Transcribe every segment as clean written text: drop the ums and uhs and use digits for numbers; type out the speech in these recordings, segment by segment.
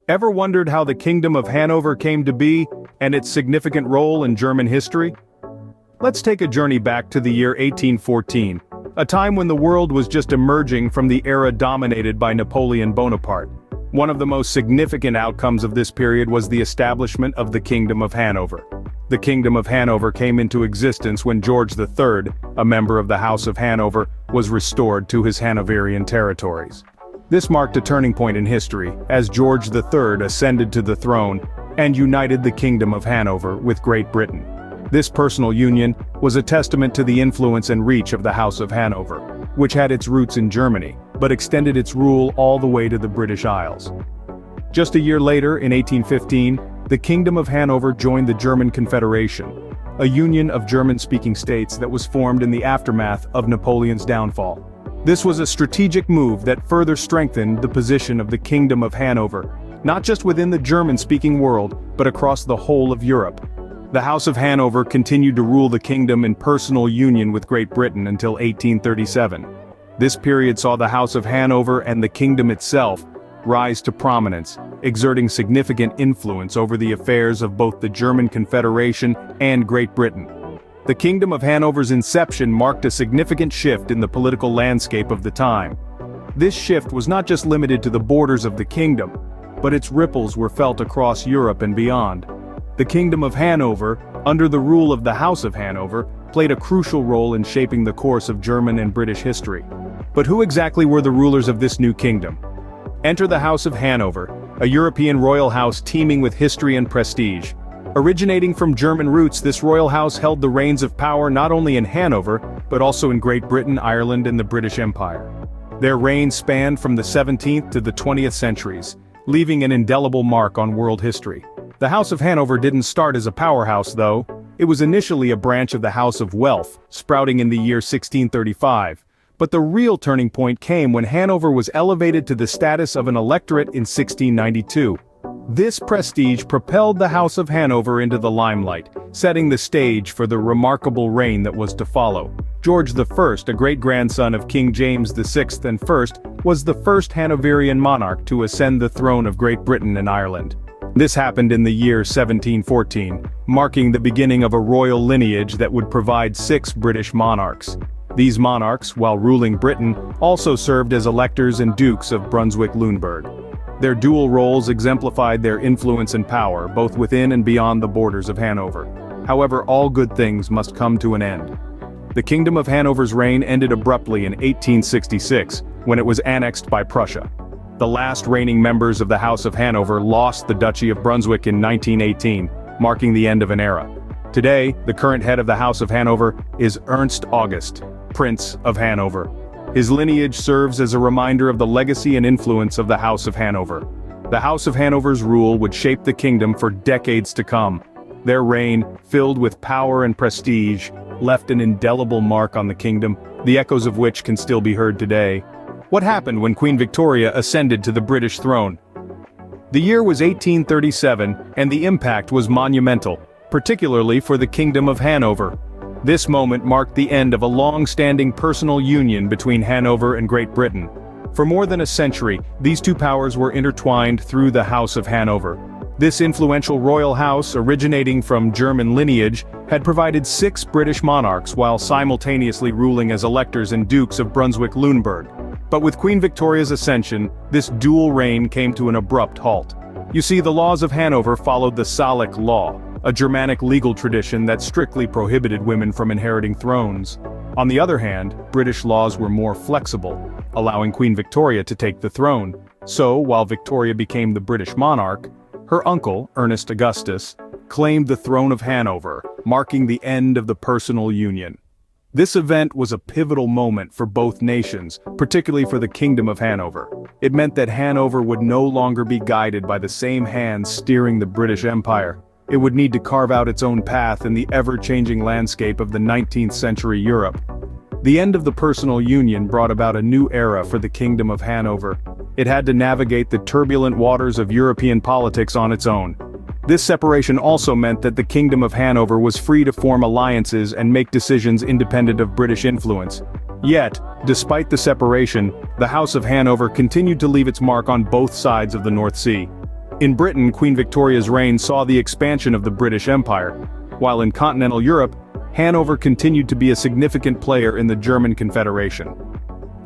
Ever wondered how the Kingdom of Hanover came to be, and its significant role in German history? Let's take a journey back to the year 1814, a time when the world was just emerging from the era dominated by Napoleon Bonaparte. One of the most significant outcomes of this period was the establishment of the Kingdom of Hanover. The Kingdom of Hanover came into existence when George III, a member of the House of Hanover, was restored to his Hanoverian territories. This marked a turning point in history, as George III ascended to the throne and united the Kingdom of Hanover with Great Britain. This personal union was a testament to the influence and reach of the House of Hanover, which had its roots in Germany, but extended its rule all the way to the British Isles. Just a year later, in 1815, the Kingdom of Hanover joined the German Confederation, a union of German-speaking states that was formed in the aftermath of Napoleon's downfall. This was a strategic move that further strengthened the position of the Kingdom of Hanover, not just within the German-speaking world, but across the whole of Europe. The House of Hanover continued to rule the kingdom in personal union with Great Britain until 1837. This period saw the House of Hanover and the kingdom itself rise to prominence, exerting significant influence over the affairs of both the German Confederation and Great Britain. The Kingdom of Hanover's inception marked a significant shift in the political landscape of the time. This shift was not just limited to the borders of the kingdom, but its ripples were felt across Europe and beyond. The Kingdom of Hanover, under the rule of the House of Hanover, played a crucial role in shaping the course of German and British history. But who exactly were the rulers of this new kingdom? Enter the House of Hanover, a European royal house teeming with history and prestige. Originating from German roots, this royal house held the reins of power not only in Hanover, but also in Great Britain, Ireland, and the British Empire. Their reign spanned from the 17th to the 20th centuries, leaving an indelible mark on world history. The House of Hanover didn't start as a powerhouse, though. It was initially a branch of the House of Welf, sprouting in the year 1635. But the real turning point came when Hanover was elevated to the status of an electorate in 1692. This prestige propelled the House of Hanover into the limelight, setting the stage for the remarkable reign that was to follow. George I, a great-grandson of King James VI and I, was the first Hanoverian monarch to ascend the throne of Great Britain and Ireland. This happened in the year 1714, marking the beginning of a royal lineage that would provide 6 British monarchs. These monarchs, while ruling Britain, also served as electors and dukes of Brunswick-Lüneburg. Their dual roles exemplified their influence and power, both within and beyond the borders of Hanover. However, all good things must come to an end. The Kingdom of Hanover's reign ended abruptly in 1866, when it was annexed by Prussia. The last reigning members of the House of Hanover lost the Duchy of Brunswick in 1918, marking the end of an era. Today, the current head of the House of Hanover is Ernst August, Prince of Hanover. His lineage serves as a reminder of the legacy and influence of the House of Hanover. The House of Hanover's rule would shape the kingdom for decades to come. Their reign, filled with power and prestige, left an indelible mark on the kingdom, the echoes of which can still be heard today. What happened when Queen Victoria ascended to the British throne? The year was 1837, and the impact was monumental, particularly for the Kingdom of Hanover. This moment marked the end of a long-standing personal union between Hanover and Great Britain. For more than a century, these two powers were intertwined through the House of Hanover. This influential royal house, originating from German lineage, had provided 6 British monarchs while simultaneously ruling as electors and dukes of Brunswick-Lüneburg. But with Queen Victoria's ascension, this dual reign came to an abrupt halt. You see, the laws of Hanover followed the Salic Law, a Germanic legal tradition that strictly prohibited women from inheriting thrones. On the other hand, British laws were more flexible, allowing Queen Victoria to take the throne. So, while Victoria became the British monarch, her uncle, Ernest Augustus, claimed the throne of Hanover, marking the end of the personal union. This event was a pivotal moment for both nations, particularly for the Kingdom of Hanover. It meant that Hanover would no longer be guided by the same hands steering the British Empire. It would need to carve out its own path in the ever-changing landscape of the 19th century Europe. The end of the personal union brought about a new era for the Kingdom of Hanover. It had to navigate the turbulent waters of European politics on its own. This separation also meant that the Kingdom of Hanover was free to form alliances and make decisions independent of British influence. Yet, despite the separation, the House of Hanover continued to leave its mark on both sides of the North Sea. In Britain, Queen Victoria's reign saw the expansion of the British Empire, while in continental Europe, Hanover continued to be a significant player in the German Confederation.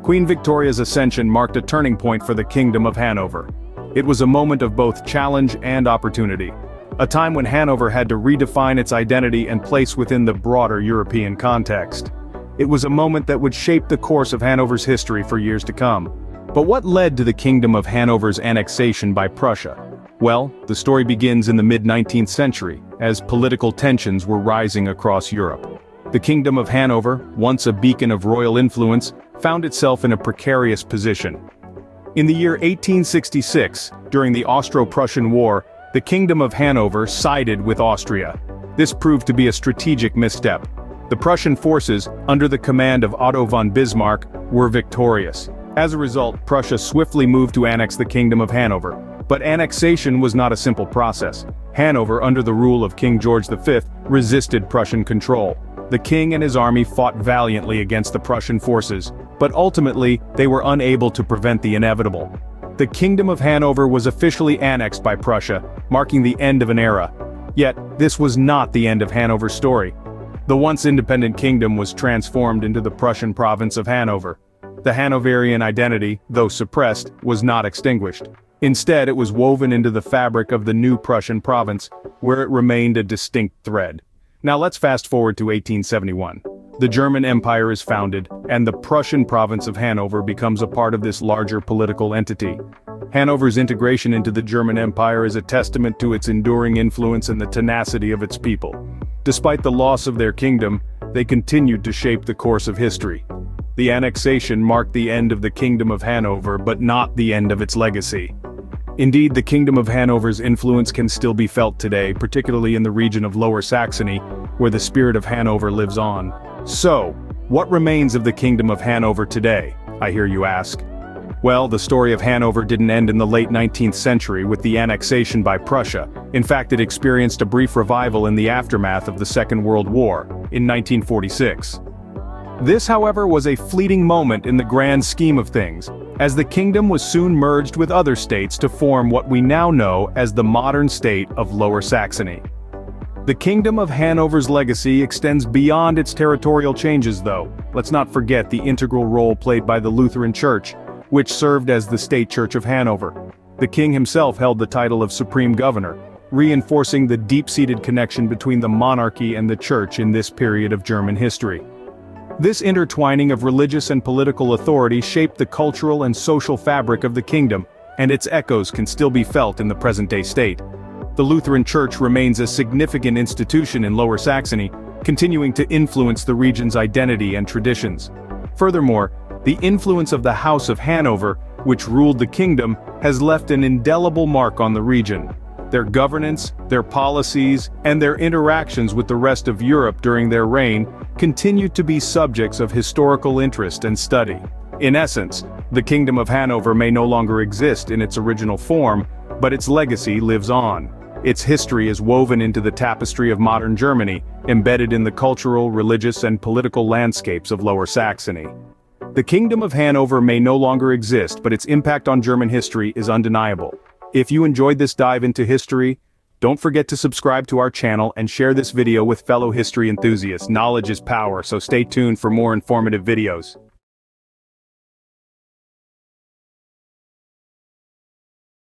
Queen Victoria's ascension marked a turning point for the Kingdom of Hanover. It was a moment of both challenge and opportunity, a time when Hanover had to redefine its identity and place within the broader European context. It was a moment that would shape the course of Hanover's history for years to come. But what led to the Kingdom of Hanover's annexation by Prussia? Well, the story begins in the mid-19th century, as political tensions were rising across Europe. The Kingdom of Hanover, once a beacon of royal influence, found itself in a precarious position. In the year 1866, during the Austro-Prussian War, the Kingdom of Hanover sided with Austria. This proved to be a strategic misstep. The Prussian forces, under the command of Otto von Bismarck, were victorious. As a result, Prussia swiftly moved to annex the Kingdom of Hanover. But annexation was not a simple process. Hanover, under the rule of King George V, resisted Prussian control. The king and his army fought valiantly against the Prussian forces, but ultimately, they were unable to prevent the inevitable. The Kingdom of Hanover was officially annexed by Prussia, marking the end of an era. Yet, this was not the end of Hanover's story. The once independent kingdom was transformed into the Prussian province of Hanover. The Hanoverian identity, though suppressed, was not extinguished. Instead, it was woven into the fabric of the new Prussian province, where it remained a distinct thread. Now let's fast forward to 1871. The German Empire is founded, and the Prussian province of Hanover becomes a part of this larger political entity. Hanover's integration into the German Empire is a testament to its enduring influence and the tenacity of its people. Despite the loss of their kingdom, they continued to shape the course of history. The annexation marked the end of the Kingdom of Hanover, but not the end of its legacy. Indeed, the Kingdom of Hanover's influence can still be felt today, particularly in the region of Lower Saxony, where the spirit of Hanover lives on. So, what remains of the Kingdom of Hanover today, I hear you ask? Well, the story of Hanover didn't end in the late 19th century with the annexation by Prussia. In fact, it experienced a brief revival in the aftermath of the Second World War, in 1946. This, however, was a fleeting moment in the grand scheme of things, as the kingdom was soon merged with other states to form what we now know as the modern state of Lower Saxony. The Kingdom of Hanover's legacy extends beyond its territorial changes, though. Let's not forget the integral role played by the Lutheran Church, which served as the State Church of Hanover. The king himself held the title of Supreme Governor, reinforcing the deep-seated connection between the monarchy and the church in this period of German history. This intertwining of religious and political authority shaped the cultural and social fabric of the kingdom, and its echoes can still be felt in the present-day state. The Lutheran Church remains a significant institution in Lower Saxony, continuing to influence the region's identity and traditions. Furthermore, the influence of the House of Hanover, which ruled the kingdom, has left an indelible mark on the region. Their governance, their policies, and their interactions with the rest of Europe during their reign continue to be subjects of historical interest and study. In essence, the Kingdom of Hanover may no longer exist in its original form, but its legacy lives on. Its history is woven into the tapestry of modern Germany, embedded in the cultural, religious, and political landscapes of Lower Saxony. The Kingdom of Hanover may no longer exist, but its impact on German history is undeniable. If you enjoyed this dive into history, don't forget to subscribe to our channel and share this video with fellow history enthusiasts. Knowledge is power, so stay tuned for more informative videos.